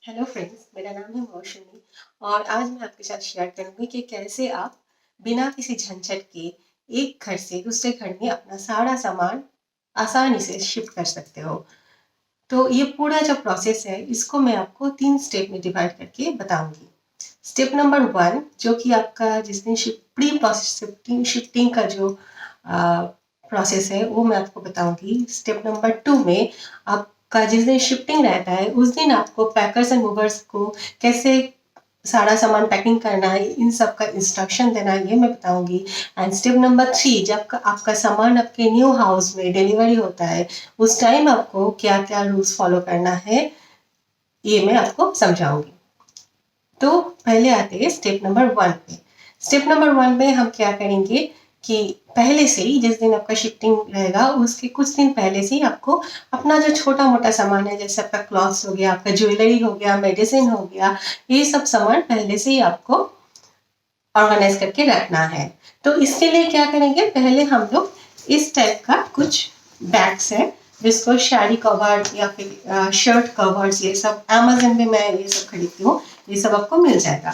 Hello friends, मेरा नाम है मौसमी और आज मैं आपके साथ शेयर करूंगी कि कैसे आप बिना किसी झंझट के एक घर से दूसरे घर में अपना सारा सामान आसानी से शिफ्ट कर सकते हो। तो ये पूरा जो प्रोसेस है इसको मैं आपको 3 स्टेप में डिवाइड करके बताऊंगी। स्टेप नंबर 1 जो कि आपका जिस दिन प्री प्रोसेस शिफ्टिंग का जो प्रोसेस है वो मैं आपको बताऊंगी। स्टेप नंबर 2 में आपका जिस दिन शिफ्टिंग रहता है उस दिन आपको पैकर्स एंड मूवर्स को कैसे सारा सामान पैकिंग करना है, इन सब का इंस्ट्रक्शन देना है, ये मैं बताऊंगी। एंड स्टेप नंबर 3 जब आपका सामान आपके न्यू हाउस में डिलीवरी होता है उस टाइम आपको क्या क्या रूल्स फॉलो करना है ये मैं आपको समझाऊंगी। तो पहले आते हैं स्टेप नंबर 1 पे। स्टेप नंबर 1 में हम क्या करेंगे कि पहले से ही जिस दिन आपका शिफ्टिंग रहेगा उसके कुछ दिन पहले से ही आपको अपना जो छोटा मोटा सामान है, जैसे आपका क्लॉथ्स हो गया, आपका ज्वेलरी हो गया, मेडिसिन हो गया, ये सब सामान पहले से ही आपको ऑर्गेनाइज करके रखना है। तो इसके लिए क्या करेंगे, पहले हम लोग इस टाइप का कुछ बैग्स है जिसको शाड़ी कवर या फिर शर्ट कवर्स, ये सब अमेज़न में मैं ये सब खरीदती हूँ, ये सब आपको मिल जाएगा।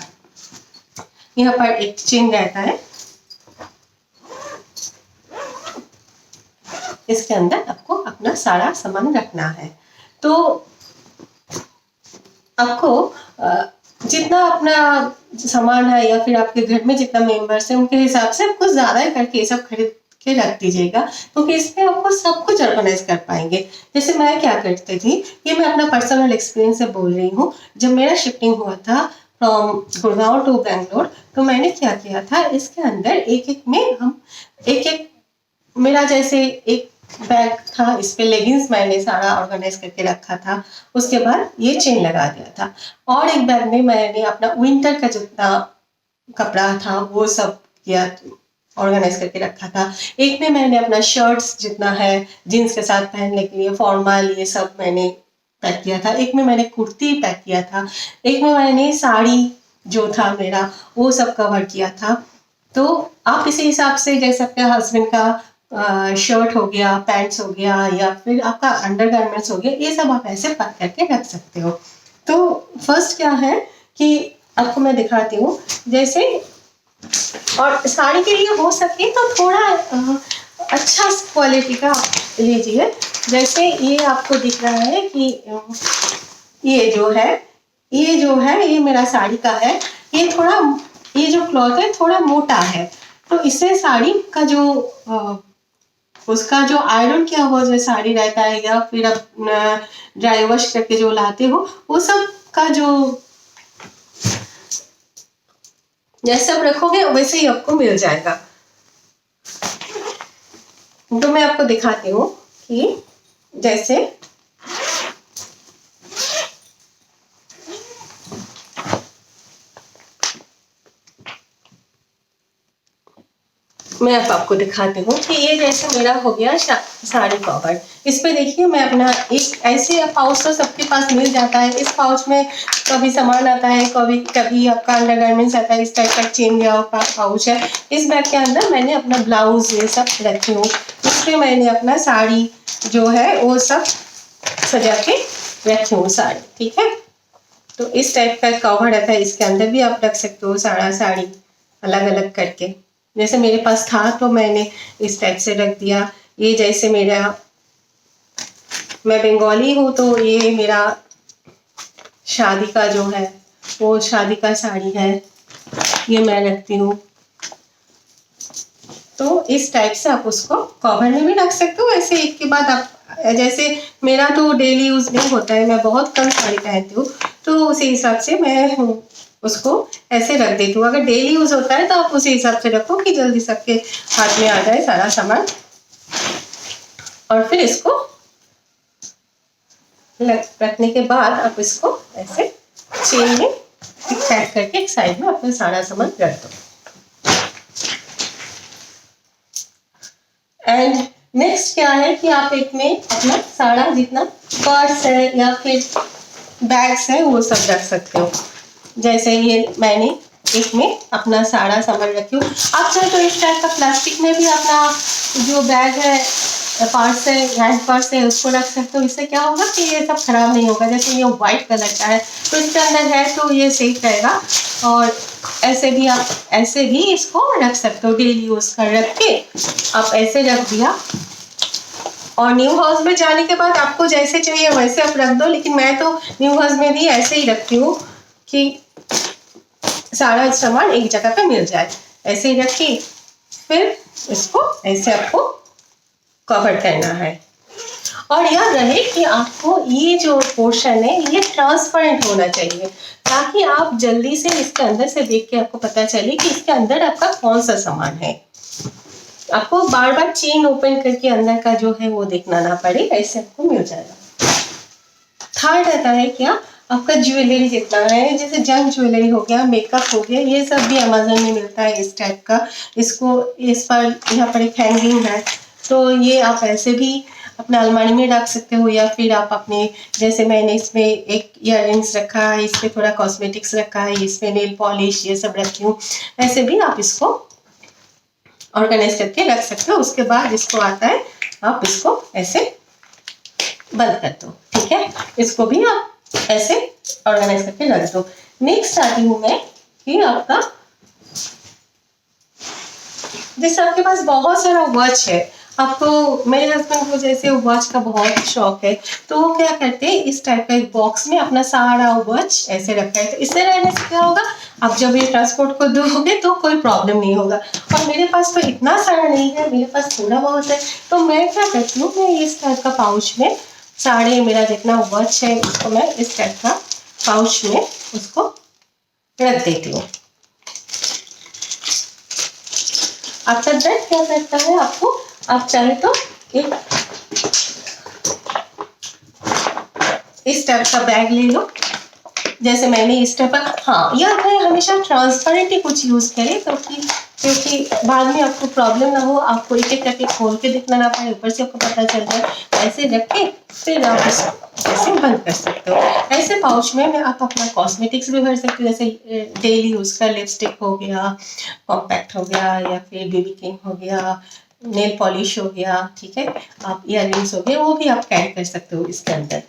यहाँ पर एक चेन रहता है, इसके अंदर आपको अपना सारा सामान रखना है। तो आपको जितना अपना सामान है या फिर आपके घर में जितना मेंबर्स है उनके हिसाब से आपको ज्यादा करके सब खरीद के रख दीजिएगा, क्योंकि इसमें आपको सब कुछ ऑर्गेनाइज कर पाएंगे। जैसे मैं क्या करती थी, ये मैं अपना पर्सनल एक्सपीरियंस से बोल रही हूँ। जब मेरा शिफ्टिंग हुआ था फ्रॉम गुड़गांव टू बैंगलोर, तो मैंने क्या किया था, इसके अंदर एक एक में हम एक एक मेरा जैसे एक बैग था, इस पे लेगिंग्स मैंने सारा ऑर्गेनाइज करके रखा था। उसके बाद ये चेन लगा दिया था। और एक बैग में मैंने अपना विंटर का जितना कपड़ा था वो सब किया, ऑर्गेनाइज करके रखा था। एक में मैंने अपना शर्ट्स जितना है जीन्स के साथ पहनने के लिए फॉर्मल, ये सब मैंने पैक किया था। एक में मैंने कुर्ती पैक किया था। एक में मैंने साड़ी जो था मेरा वो सब कवर किया था। तो आप इसी हिसाब से जैसे अपने हस्बैंड का शर्ट हो गया, पैंट्स हो गया, या फिर आपका अंडरगारमेंट्स हो गया, ये सब आप ऐसे पैक करके रख सकते हो। तो फर्स्ट क्या है कि आपको मैं दिखाती हूँ, जैसे और साड़ी के लिए हो सके तो थोड़ा अच्छा क्वालिटी का लीजिए। जैसे ये आपको दिख रहा है कि ये जो है ये मेरा साड़ी का है। ये थोड़ा, ये जो क्लॉथ है थोड़ा मोटा है, तो इससे साड़ी का जो उसका जो आयरन किया हुआ जो साड़ी रहता है या फिर आप ड्राई वॉश करके जो लाते हो वो सब का जो जैसे आप रखोगे वैसे ही आपको मिल जाएगा। तो मैं आपको दिखाती हूँ कि जैसे मैं अब आपको दिखाती हूँ कि ये जैसे मेरा हो गया साड़ी कवर। इस पे देखिए मैं अपना एक ऐसे पाउच तो सबके पास मिल जाता है। इस पाउच में कभी सामान आता है, कभी कभी आपका अंडरगारमेंट्स आता है। इस टाइप का चेन या पाउच है। इस बैग के अंदर मैंने अपना ब्लाउज ये सब रखी हूँ। इसमें मैंने अपना साड़ी जो है वो सब सजा के रखी हूँ साड़ी, ठीक है। तो इस टाइप का कवर रहता है, इसके अंदर भी आप रख सकते हो सारा साड़ी अलग अलग करके। जैसे मेरे पास था तो मैंने इस टाइप से रख दिया। ये जैसे मेरा, मैं बंगाली हूँ तो ये मेरा शादी का जो है वो शादी का साड़ी है, ये मैं रखती हूँ। तो इस टाइप से आप उसको कवर में भी रख सकते हो। ऐसे एक के बाद आप, जैसे मेरा तो डेली यूज नहीं होता है, मैं बहुत कम साड़ी पहनती हूँ, तो उसी हिसाब से मैं उसको ऐसे रख देती हूँ। अगर डेली यूज होता है तो आप उसी हिसाब से रखो कि जल्दी सबके हाथ में आ जाए सारा सामान। और फिर इसको रखने के बाद आप इसको ऐसे चेन में पैक करके एक साइड में अपना सारा सामान रख दो। एंड नेक्स्ट क्या है कि आप एक में अपना सारा जितना पर्स है या फिर बैग्स है वो सब रख सकते हो। जैसे ये मैंने एक में अपना सारा सामान रखी हूँ। आप चाहे तो इस टाइप का प्लास्टिक में भी अपना जो बैग है पर्स है, हैंड पर्स है, उसको रख सकते हो। इससे क्या होगा कि ये सब खराब नहीं होगा। जैसे ये व्हाइट कलर का है तो इसके अंदर है तो ये सेफ रहेगा। और ऐसे भी आप ऐसे भी इसको रख सकते हो, डेली यूज कर रख के आप ऐसे रख दिया। और न्यू हाउस में जाने के बाद आपको जैसे चाहिए वैसे आप रख दो, लेकिन मैं तो न्यू हाउस में भी ऐसे ही रखती हूँ कि सारा सामान एक जगह पे मिल जाए। ऐसे ही रखी, फिर इसको ऐसे आपको कवर करना है। और याद रहे कि आपको ये जो पोर्शन है ये ट्रांसपेरेंट होना चाहिए, ताकि आप जल्दी से इसके अंदर से देख के आपको पता चले कि इसके अंदर आपका कौन सा सामान है। आपको बार बार चेन ओपन करके अंदर का जो है वो देखना ना पड़े, ऐसे आपको मिल जाएगा। थर्ड रहता है क्या, आपका ज्वेलरी जितना है, जैसे जंग ज्वेलरी हो गया, मेकअप हो गया, ये सब भी अमेजोन में मिलता है इस टाइप का। इसको इस पर यहाँ पर एक हैंगिंग है, तो ये आप ऐसे भी अपने अलमारी में रख सकते हो, या फिर आप अपने, जैसे मैंने इसमें एक ईयररिंग्स रखा है, इसमें थोड़ा कॉस्मेटिक्स रखा है, इसमें नेल पॉलिश ये सब रखी हूँ, ऐसे भी आप इसको ऑर्गेनाइज करके रख सकते हो। उसके बाद इसको आता है, आप इसको ऐसे बंद कर दो, ठीक है। इसको भी आप ऐसे ऑर्गेनाइज करके रख दो। नेक्स्ट आती हूँ मैं कि आपका, जैसे आपके पास बहुत सारा वॉच है, आपको, मेरे हस्बैंड को जैसे वॉच का बहुत शौक है, तो वो क्या करते हैं, इस टाइप का एक बॉक्स में अपना सारा वॉच ऐसे रखा है। तो इससे रहने से क्या होगा, आप जब ये ट्रांसपोर्ट को दोगे तो कोई प्रॉब्लम नहीं होगा। और मेरे पास तो इतना सारा नहीं है, मेरे पास थोड़ा बहुत है, तो मैं क्या करती हूँ, मैं इस टाइप का पाउच में सारे मेरा जितना वॉच है उसको मैं इस टाइप का पाउच में उसको रख देती हूँ। आफ्टर दैट क्या करता है, आपको, आप चाहे तो एक इस टाइप का बैग ले लो, जैसे मैंने इस टाइप का। हाँ, याद है हमेशा ट्रांसपेरेंट ही कुछ यूज करें, क्योंकि बाद में आपको प्रॉब्लम ना हो, आपको एक एक करके खोल के देखना ना पड़े, ऊपर से आपको पता चल जाए। ऐसे रख के फिर आप इसको ऐसे बंद कर सकते हो। ऐसे पाउच में आप अपना कॉस्मेटिक्स भी भर सकते हो, जैसे डेली यूज का लिपस्टिक हो गया, कॉम्पैक्ट हो गया, या फिर बेबी क्रीम हो गया, नेल पॉलिश हो गया, ठीक है, आप ईयररिंग्स हो गए, वो भी आप कैरी कर सकते हो इसके अंदर।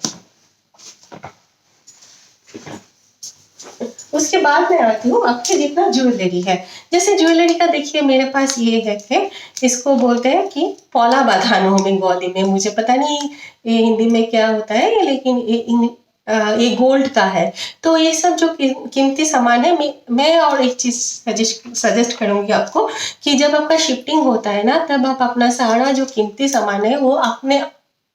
उसके बाद मैं आती हूँ आपके जितना ज्वेलरी है। जैसे ज्वेलरी का देखिए मेरे पास ये है, इसको बोलते हैं कि पौला बाधानो में गौली में, मुझे पता नहीं ये हिंदी में क्या होता है, लेकिन ये गोल्ड का है। तो ये सब जो कीमती सामान है, मैं और एक चीज सजेस्ट करूंगी आपको, कि जब आपका शिफ्टिंग होता है ना, तब आप अपना सारा जो कीमती सामान है वो अपने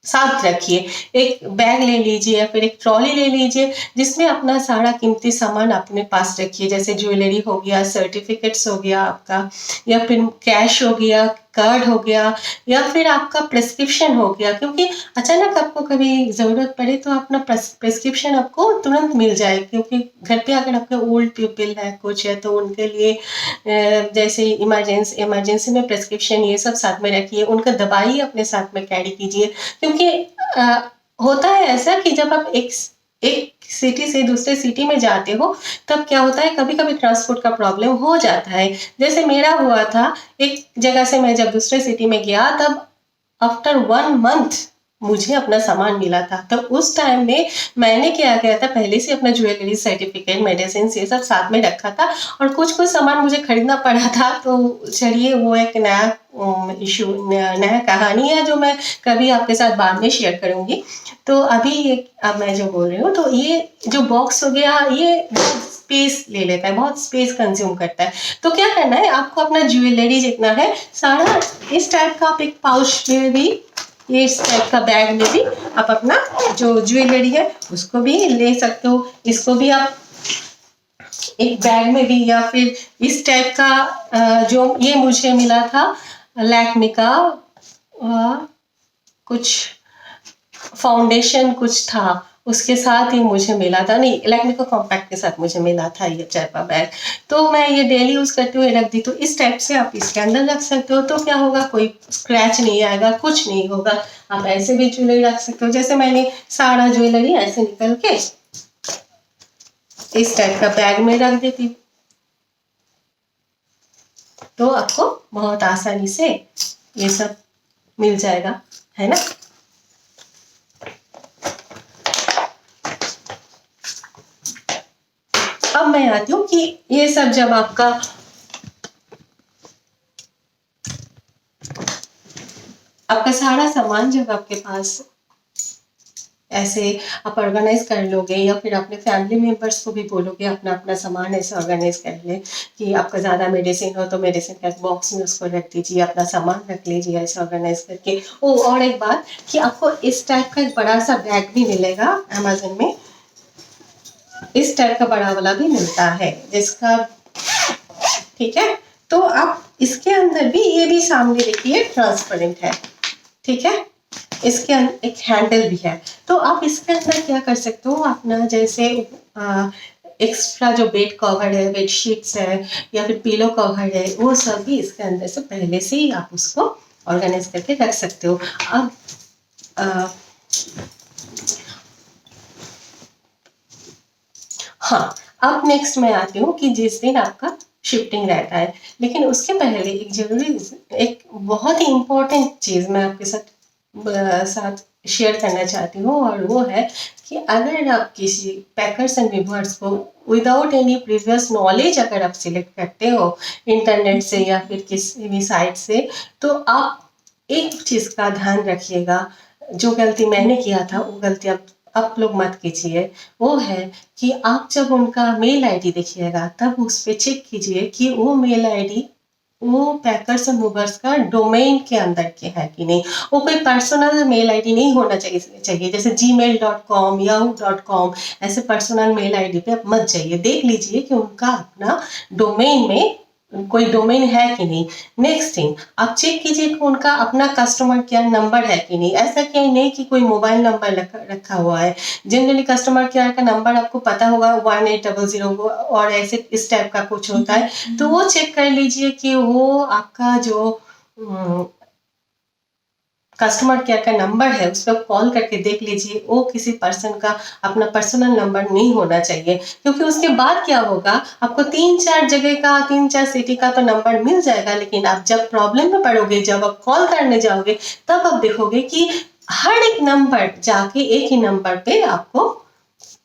साथ रखिए। एक बैग ले लीजिए या फिर एक ट्रॉली ले लीजिए, जिसमें अपना सारा कीमती सामान अपने पास रखिए, जैसे ज्वेलरी हो गया, सर्टिफिकेट्स हो गया आपका, या फिर कैश हो गया, कार्ड हो गया, या फिर आपका प्रेस्क्रिप्शन हो गया। क्योंकि अचानक आपको कभी ज़रूरत पड़े तो अपना प्रेस्क्रिप्शन आपको तुरंत मिल जाए, क्योंकि घर पे अगर आपके ओल्ड पीपल है कुछ है, तो उनके लिए जैसे इमरजेंसी में प्रेस्क्रिप्शन ये सब साथ में रखिए। उनका दवाई अपने साथ में कैरी कीजिए, क्योंकि होता है ऐसा कि जब आप एक सिटी से दूसरे सिटी में जाते हो, तब क्या होता है, कभी कभी ट्रांसपोर्ट का प्रॉब्लम हो जाता है। जैसे मेरा हुआ था, एक जगह से मैं जब दूसरे सिटी में गया, तब आफ्टर 1 मंथ मुझे अपना सामान मिला था। तो उस टाइम में मैंने क्या किया था, पहले से अपना ज्वेलरी, सर्टिफिकेट, मेडिसिन ये सब साथ में रखा था, और कुछ कुछ सामान मुझे खरीदना पड़ा था। तो चलिए वो एक नया इशू, नया कहानी है, जो मैं कभी आपके साथ बाद में शेयर करूंगी। तो अभी अब मैं जो बोल रही हूँ, तो ये जो बॉक्स हो गया, ये स्पेस ले लेता है, बहुत स्पेस कंज्यूम करता है। तो क्या करना है, आपको अपना ज्वेलरी जितना है सारा इस टाइप का, आप एक पाउच में भी, ये इस टाइप का बैग में भी आप अपना जो ज्वेलरी है उसको भी ले सकते हो। इसको भी आप एक बैग में भी, या फिर इस टाइप का जो ये मुझे मिला था लैक्मे का, कुछ फाउंडेशन कुछ था, उसके साथ ही मुझे मिला था, नहीं लैक्मे का कॉम्पैक्ट के साथ मुझे मिला था ये चाइपा बैग। तो मैं ये डेली यूज करते हुए रख दी। तो इस टाइप से आप इसके अंदर रख सकते हो, तो क्या होगा, कोई स्क्रैच नहीं आएगा, कुछ नहीं होगा। आप ऐसे भी ज्वेलरी रख सकते हो, जैसे मैंने सारा ज्वेलरी ऐसे निकल के इस टाइप का बैग में रख देती, तो आपको बहुत आसानी से ये सब मिल जाएगा, है ना। अब मैं आती हूँ कि ये सब जब आपका सारा सामान जब आपके पास ऐसे आप ऑर्गेनाइज कर लोगे, या फिर अपने फैमिली मेंबर्स को भी बोलोगे अपना अपना सामान ऐसे ऑर्गेनाइज कर ले कि आपका ज़्यादा मेडिसिन हो तो मेडिसिन का बॉक्स में उसको रख दीजिए, अपना सामान रख लीजिए ऐसे ऑर्गेनाइज करके। ओ, और एक बात कि आपको इस टाइप का एक बड़ा सा बैग भी मिलेगा अमेजन में, इस टाइप का बड़ा वाला भी मिलता है जिसका, ठीक है। तो आप इसके अंदर भी, ये भी सामने देखिए ट्रांसपेरेंट है, ठीक है। इसके अंदर एक हैंडल भी है, तो आप इसके अंदर क्या कर सकते हो, अपना जैसे एक्स्ट्रा जो बेड कवर है, बेड शीट्स है, या फिर पिलो कवर है, वो सब भी इसके अंदर से पहले से ही आप उसको ऑर्गेनाइज करके रख सकते हो। अब हाँ, अब नेक्स्ट मैं आती हूँ कि जिस दिन आपका शिफ्टिंग रहता है, लेकिन उसके पहले एक जरूरी, एक बहुत ही इम्पोर्टेंट चीज़ मैं आपके साथ शेयर करना चाहती हूँ, और वो है कि अगर आप किसी पैकर्स एंड मूवर्स को विदाउट एनी प्रीवियस नॉलेज अगर आप सिलेक्ट करते हो इंटरनेट से या फिर किसी भी साइट से, तो आप एक चीज़ का ध्यान रखिएगा, जो गलती मैंने किया था वो गलती आप लोग मत कीजिए। वो है कि आप जब उनका मेल आईडी देखिएगा तब उस पे चेक कीजिए कि वो मेल आईडी वो पैकर्स और मूवर्स का डोमेन के अंदर के है कि नहीं। वो कोई पर्सनल मेल आईडी नहीं होना चाहिए जैसे gmail.com, yahoo.com, ऐसे पर्सनल मेल आईडी पे आप मत जाइए, देख लीजिए कि उनका अपना डोमेन में कोई डोमेन है कि नहीं। नेक्स्ट थिंग, आप चेक कीजिए कि उनका अपना कस्टमर केयर नंबर है कि नहीं। ऐसा क्या नहीं कि कोई मोबाइल नंबर रखा हुआ है। जनरली कस्टमर केयर का नंबर आपको पता होगा 1800 और ऐसे इस टाइप का कुछ होता है, तो वो चेक कर लीजिए कि वो आपका जो कस्टमर केयर का नंबर है उस पर कॉल करके देख लीजिए, वो किसी पर्सन का अपना पर्सनल नंबर नहीं होना चाहिए। क्योंकि उसके बाद क्या होगा, आपको 3-4 जगह का, 3-4 सिटी का तो नंबर मिल जाएगा, लेकिन आप जब प्रॉब्लम में पड़ोगे, जब आप कॉल करने जाओगे, तब आप देखोगे कि हर एक नंबर जाके एक ही नंबर पे आपको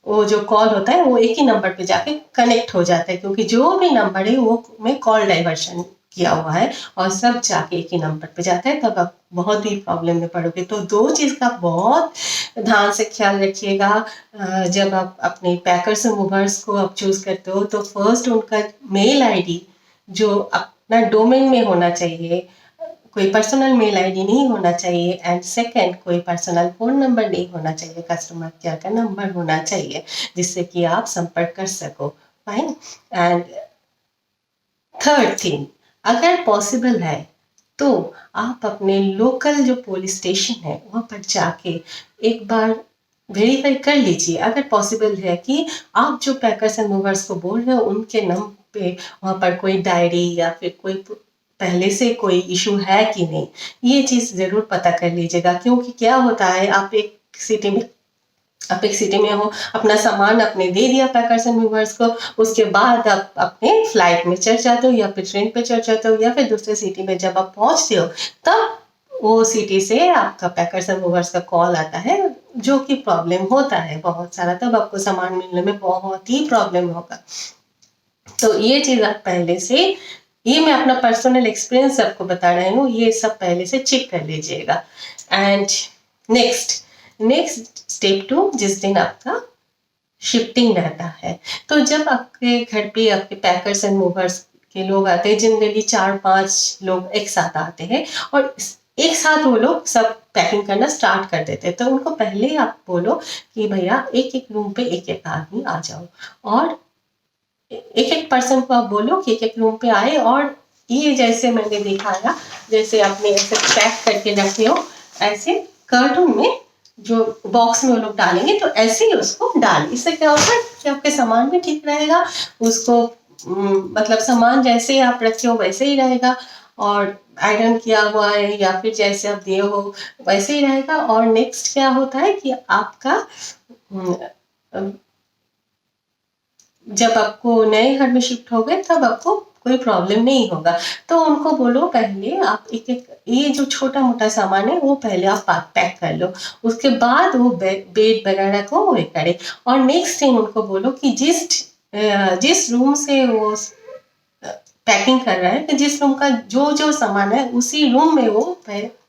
वो जो कॉल होता है वो एक ही नंबर पे जाके कनेक्ट हो जाता है, क्योंकि जो भी नंबर है वो में कॉल डाइवर्शन किया हुआ है और सब जाके एक ही नंबर पे जाता है, तब आप बहुत ही प्रॉब्लम में पड़ोगे। तो दो चीज़ का बहुत ध्यान से ख्याल रखिएगा। जब आप अपने पैकर्स और मूवर्स को आप चूज करते हो, तो फर्स्ट उनका मेल आईडी जो अपना डोमेन में होना चाहिए, कोई पर्सनल मेल आईडी नहीं होना चाहिए, एंड सेकंड कोई पर्सनल फ़ोन नंबर नहीं होना चाहिए, कस्टमर केयर का नंबर होना चाहिए जिससे कि आप संपर्क कर सको। फाइन। एंड थर्ड थिंग, अगर पॉसिबल है तो आप अपने लोकल जो पुलिस स्टेशन है वहाँ पर जाके एक बार वेरीफाई कर लीजिए, अगर पॉसिबल है कि आप जो पैकर्स एंड मूवर्स को बोल रहे हो उनके नाम पे वहाँ पर कोई डायरी या फिर कोई पहले से कोई इशू है कि नहीं। ये चीज़ ज़रूर पता कर लीजिएगा, क्योंकि क्या होता है, आप एक सिटी में हो, अपना सामान आपने दे दिया पैकर्स एंड मूवर्स को, उसके बाद आप अपने फ्लाइट में चढ़ जाते हो या फिर ट्रेन पे चढ़ जाते हो, या फिर दूसरे सिटी में जब आप पहुंचते हो तब वो सिटी से आपका पैकर्स एंड मूवर्स का कॉल आता है, जो कि प्रॉब्लम होता है बहुत सारा, तब आपको सामान मिलने में बहुत ही प्रॉब्लम होगा। तो ये चीज़ आप पहले से, ये मैं अपना पर्सनल एक्सपीरियंस आपको बता रही हूँ, ये सब पहले से चेक कर लीजिएगा। एंड नेक्स्ट स्टेप 2, जिस दिन आपका शिफ्टिंग रहता है, तो जब आपके घर पे आपके पैकर्स एंड मूवर्स के लोग आते हैं, जनरली 4-5 लोग एक साथ आते हैं और एक साथ वो लोग सब पैकिंग करना स्टार्ट कर देते हैं, तो उनको पहले ही आप बोलो कि भैया एक एक रूम पे एक एक आदमी आ जाओ, और एक एक पर्सन को आप बोलो कि एक एक रूम पे आए, और ये जैसे मैंने दिखाया, जैसे आपने ऐसे पैक करके रखे हो, ऐसे कार्टून में जो बॉक्स में वो लोग डालेंगे, तो ऐसे ही उसको डाल, इससे क्या होगा कि आपके सामान भी ठीक रहेगा, उसको मतलब सामान जैसे आप रखे हो वैसे ही रहेगा, और आयरन किया हुआ है या फिर जैसे आप दिए हो वैसे ही रहेगा। और नेक्स्ट क्या होता है कि आपका जब आपको नए घर में शिफ्ट हो गए तब आपको कोई प्रॉब्लम नहीं होगा। तो उनको बोलो पहले आप एक-एक ये जो छोटा-मोटा सामान है वो पहले आप पैक कर लो। उसके बाद वो बेड वगैरह को वो करें। और नेक्स्ट थिंग उनको बोलो कि जिस रूम से वो पैकिंग कर रहा है कि जिस रूम का जो सामान है उसी रूम में वो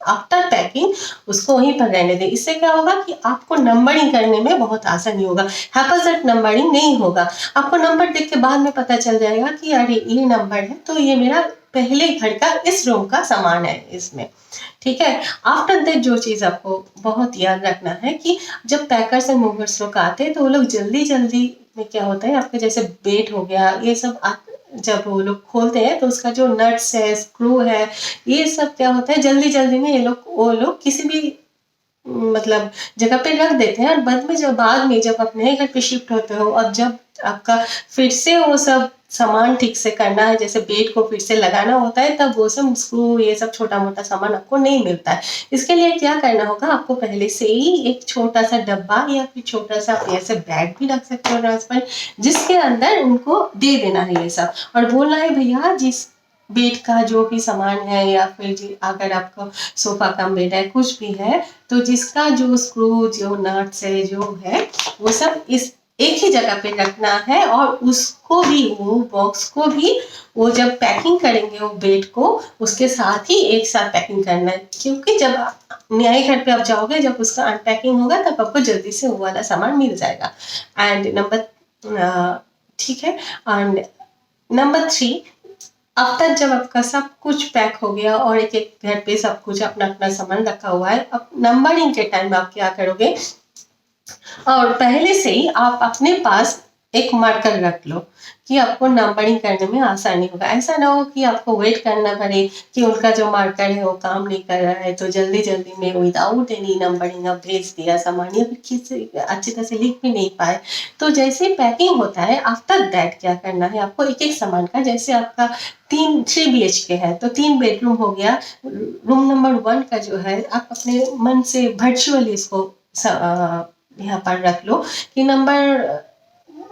आफ्टर पैकिंग उसको वहीं पर रहने दें। इससे क्या होगा कि आपको नंबरिंग करने में बहुत आसानी होगा। हैपज़र्ड नंबरिंग नहीं होगा। आपको नंबर देख के बाद में पता चल जाएगा कि अरे ये नंबर है तो ये मेरा पहले घर का इस रूम का सामान है इसमें। ठीक है। आफ्टर दैट जो चीज़ आपको बहुत याद रखना है कि जब पैकर्स एंड मूवर्स लोग आते हैं तो वो लोग जल्दी-जल्दी में क्या होता है आपके जैसे बेड हो गया ये सब जब वो लोग खोलते हैं तो उसका जो नट्स है, स्क्रू है, ये सब क्या होता है जल्दी-जल्दी में वो लोग किसी भी मतलब जगह पे रख देते हैं और बाद में जब आप नए घर पे शिफ्ट होते हो और जब आपका फिर से वो सब सामान ठीक से करना है जैसे बेड को फिर से लगाना होता है तब वो सब स्क्रू ये सब छोटा-मोटा सामान आपको नहीं मिलता है। इसके लिए क्या करना होगा आपको पहले से ही एक छोटा-सा डब्बा या फिर छोटा-सा ऐसे बैग भी रख सकते हो ट्रांसपेरेंट जिसके अंदर उनको दे देना है ये सब और बोलना है भैया जिस बेड का जो भी सामान है या फिर अगर आपको सोफा कम बेड है कुछ भी है तो जिसका जो स्क्रू जो नट्स है जो है वो सब इस एक ही जगह पे रखना है और उसको भी वो बॉक्स को भी वो जब पैकिंग करेंगे वो बेड को उसके साथ ही एक साथ पैकिंग करना है क्योंकि जब नए घर पे आप जाओगे जब उसका अनपैकिंग होगा तब आपको जल्दी से वो वाला सामान मिल जाएगा। एंड ठीक है। एंड नंबर 3 अब तक जब आपका सब कुछ पैक हो गया और एक-एक घर पे सब कुछ अपना-अपना सामान रखा हुआ है, अब नंबरिंग के टाइम आप क्या करोगे और पहले से ही आप अपने पास एक मार्कर रख लो कि आपको नंबरिंग करने में आसानी होगा। ऐसा ना हो कि आपको वेट करना पड़े कि उनका जो मार्कर है वो काम नहीं कर रहा है तो जल्दी-जल्दी में विदाउट एनी नंबरिंग आप भेज दिया सामान या फिर किसी अच्छी तरह से लिख भी नहीं पाए। तो जैसे ही पैकिंग होता है आफ्टर दैट क्या करना है आपको एक-एक सामान का जैसे आपका 3 बीएचके है तो 3 बेडरूम हो गया। रूम नंबर 1 का जो है आप अपने मन से वर्चुअली इसको यहाँ पर रख लो कि नंबर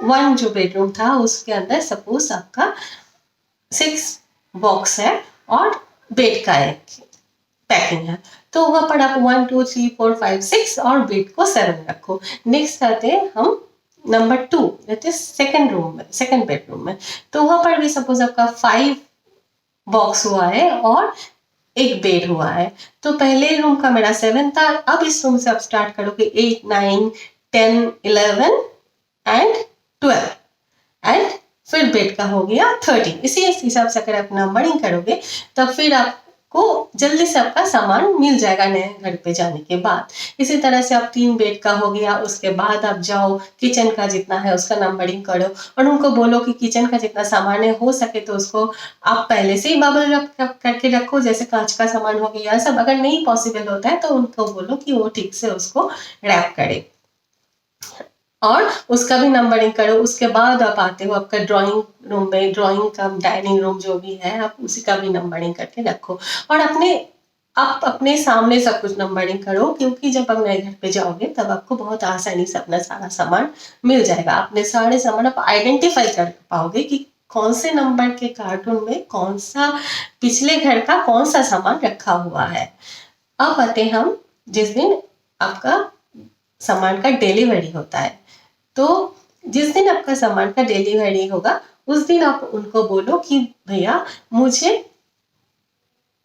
1 जो बेडरूम था उसके अंदर सपोज आपका 6 बॉक्स है और बेड का एक पैकिंग है तो वहाँ पर आप 1 2 3 4 5 6 और बेड को 7 रखो। नेक्स्ट आते हैं हम number 2 that is second room में सेकंड बेडरूम में तो वहाँ पर भी सपोज आपका 5 बॉक्स हुआ है और एक बेड हुआ है तो पहले रूम का मेरा 7 था अब इस रूम से आप स्टार्ट करोगे 8 9 10 11 एंड 12 एंड फिर बेड का हो गया 13। इसी हिसाब से अगर आप नंबरिंग करोगे तब फिर आपको जल्दी से आपका सामान मिल जाएगा नए घर पे जाने के बाद। इसी तरह से आप 3 बेड का हो गया उसके बाद आप जाओ किचन का जितना है उसका नंबरिंग करो और उनको बोलो कि किचन का जितना सामान है हो सके तो उसको आप पहले से ही बबल रैप करके रखो जैसे कांच का सामान हो गया सब। अगर नहीं पॉसिबल होता है तो उनको बोलो कि वो ठीक से उसको रैप करे और उसका भी नंबरिंग करो। उसके बाद आप आते हो आपका ड्राइंग रूम में ड्राइंग का डाइनिंग रूम जो भी है आप उसी का भी नंबरिंग करके रखो और आप अपने सामने सब कुछ नंबरिंग करो क्योंकि जब आप नए घर पे जाओगे तब आपको बहुत आसानी से अपना सारा सामान मिल जाएगा। अपने सारे सामान आप आइडेंटिफाई कर पाओगे कि कौन से नंबर के कार्टून में कौन सा पिछले घर का कौन सा सामान रखा हुआ है। अब आते हम जिस दिन आपका सामान का डिलीवरी होता है तो जिस दिन आपका सामान का डिलीवरी होगा उस दिन आप उनको बोलो कि भैया मुझे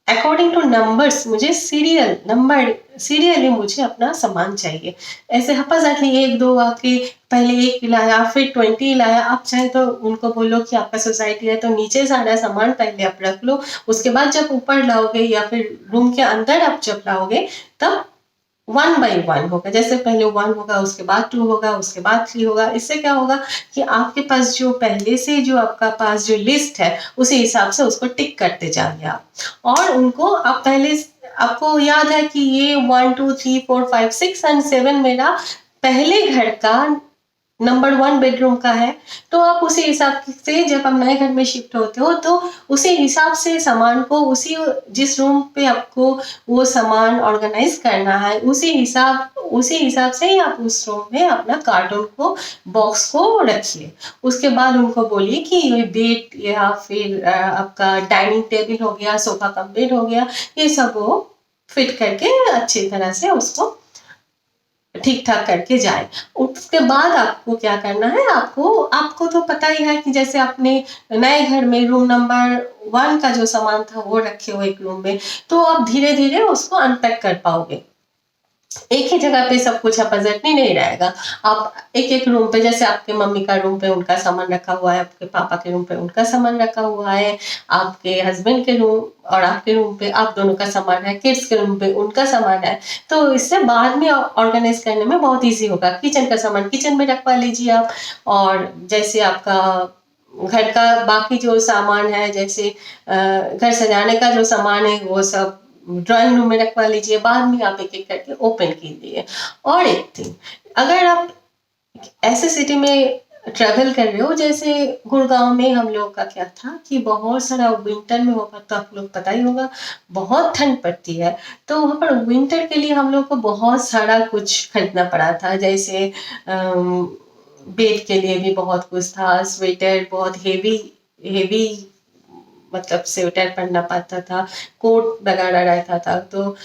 अकॉर्डिंग टू नंबर्स मुझे सीरियली मुझे अपना सामान चाहिए। ऐसे हपाजाटली 1-2 आके पहले 1 लाया फिर 20 लाया। आप चाहे तो उनको बोलो कि आपका सोसाइटी है तो नीचे सारा सामान पहले आप रख लो उसके बाद जब ऊपर लाओगे या फिर रूम के अंदर आप जब लाओगे तब 1 बाय 1 होगा। जैसे पहले 1 होगा उसके बाद 2 होगा उसके बाद 3 होगा। इससे क्या होगा कि आपके पास जो पहले से जो आपका पास जो लिस्ट है उसी हिसाब से उसको टिक करते जाइए आप और उनको आप पहले आपको याद है कि ये 1 2 3 4 5 6 एंड 7 मेरा पहले घर का नंबर 1 बेडरूम का है, तो आप उसी हिसाब से जब आप नए घर में शिफ्ट होते हो तो उसी हिसाब से सामान को उसी जिस रूम पे आपको वो सामान ऑर्गेनाइज़ करना है, उसी हिसाब से ही आप उस रूम में अपना कार्टून को, बॉक्स को रखिए। उसके बाद उनको बोलिए कि ये बेड या फिर आपका डाइनिंग टेबल हो गया, सोफ़ा कम बेड हो गया, ये सब वो फिट करके अच्छी तरह से उसको ठीक-ठाक करके जाए। उसके बाद आपको क्या करना है, आपको आपको तो पता ही है कि जैसे आपने नए घर में रूम नंबर 1 का जो सामान था वो रखे हो एक रूम में, तो आप धीरे-धीरे उसको अनपैक कर पाओगे। एक ही जगह पे सब कुछ अपोज़िटली नहीं रहेगा। आप एक-एक रूम पे, जैसे आपके मम्मी का रूम पे उनका सामान रखा हुआ है, आपके पापा के रूम पे उनका सामान रखा हुआ है, आपके हस्बैंड के रूम और आपके रूम पे आप दोनों का सामान है, किड्स के रूम पे उनका सामान है। तो इससे बाद में ऑर्गेनाइज़ करने में बहुत ईज़ी होगा। किचन का सामान किचन में रखवा लीजिए आप, और जैसे आपका घर का बाकी जो सामान है, जैसे घर सजाने का जो सामान है वो सब ड्राइंग रूम में रखवा लीजिए, बाद में आप एक-एक करके ओपन कीजिए। और एक थिंग, अगर आप ऐसे सिटी में ट्रैवल कर रहे हो, जैसे गुड़गाँव में हम लोग का क्या था कि बहुत सारा विंटर में वहाँ पर, तो आप लोग पता ही होगा, बहुत ठंड पड़ती है। तो वहाँ पर विंटर के लिए हम लोग को बहुत सारा कुछ खरीदना पड़ा था, जैसे अम, बेड के लिए भी बहुत कुछ था, स्वेटर बहुत हेवी हेवी मतलब स्वेटर पहनना पड़ता था, कोट वगैरह रहता था। तो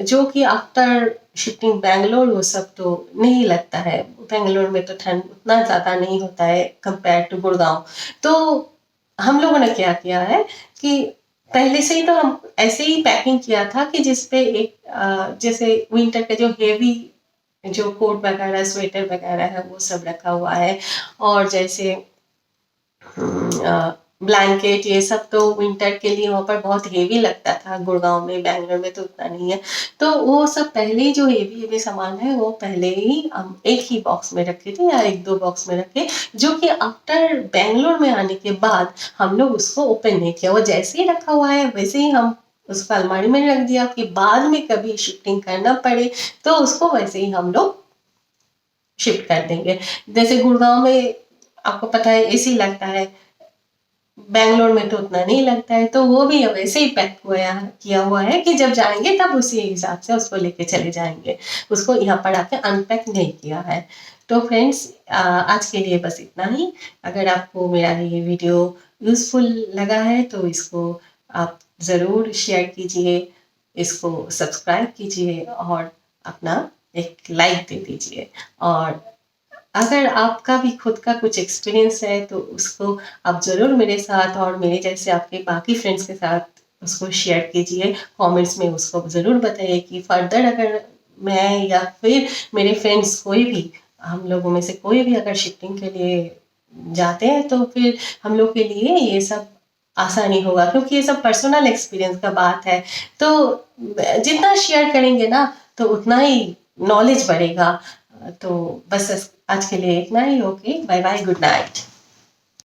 जो कि आफ्टर शिफ्टिंग बैंगलोर वो सब तो नहीं लगता है। बैंगलोर में तो ठंड उतना ज़्यादा नहीं होता है कंपेयर टू गुड़गाँव। तो हम लोगों ने क्या किया है कि पहले से ही तो हम ऐसे ही पैकिंग किया था कि जिस पे एक जैसे विंटर के जो हेवी जो कोट वगैरह, स्वेटर वगैरह है वो सब रखा हुआ है। और जैसे ब्लैंकेट ये सब तो विंटर के लिए वहाँ पर बहुत हेवी लगता था, गुड़गाँव में, बैंगलोर में तो उतना नहीं है। तो वो सब पहले ही जो हेवी-हेवी सामान है वो पहले ही हम एक ही बॉक्स में रखे थे या 1-2 बॉक्स में रखे, जो कि आफ्टर बैंगलोर में आने के बाद हम लोग उसको ओपन नहीं किया। वो जैसे ही रखा हुआ है वैसे ही हम उसको अलमारी में रख दिया कि बाद में कभी शिफ्टिंग करना पड़े तो उसको वैसे ही हम लोग शिफ्ट कर देंगे। जैसे गुड़गाँव में आपको पता है एसी लगता है, बैंगलोर में तो उतना नहीं लगता है, तो वो भी वैसे ही पैक हुआ किया हुआ है कि जब जाएँगे तब उसी हिसाब से उसको लेके चले जाएँगे। उसको यहाँ पर आके अनपैक नहीं किया है। तो फ्रेंड्स, आज के लिए बस इतना ही। अगर आपको मेरा ये वीडियो यूज़फुल लगा है तो इसको आप ज़रूर शेयर कीजिए, इसको सब्सक्राइब कीजिए और अपना एक लाइक दे दीजिए। और अगर आपका भी खुद का कुछ एक्सपीरियंस है तो उसको आप ज़रूर मेरे साथ और मेरे जैसे आपके बाकी फ्रेंड्स के साथ उसको शेयर कीजिए। कमेंट्स में उसको ज़रूर बताइए कि फर्दर अगर मैं या फिर मेरे फ्रेंड्स कोई भी, हम लोगों में से कोई भी अगर शिफ्टिंग के लिए जाते हैं तो फिर हम लोग के लिए ये सब आसानी होगा, क्योंकि ये सब पर्सनल एक्सपीरियंस का बात है। तो जितना शेयर करेंगे ना तो उतना ही नॉलेज बढ़ेगा। तो बस आज के लिए इतना ही। Okay, bye bye, good night.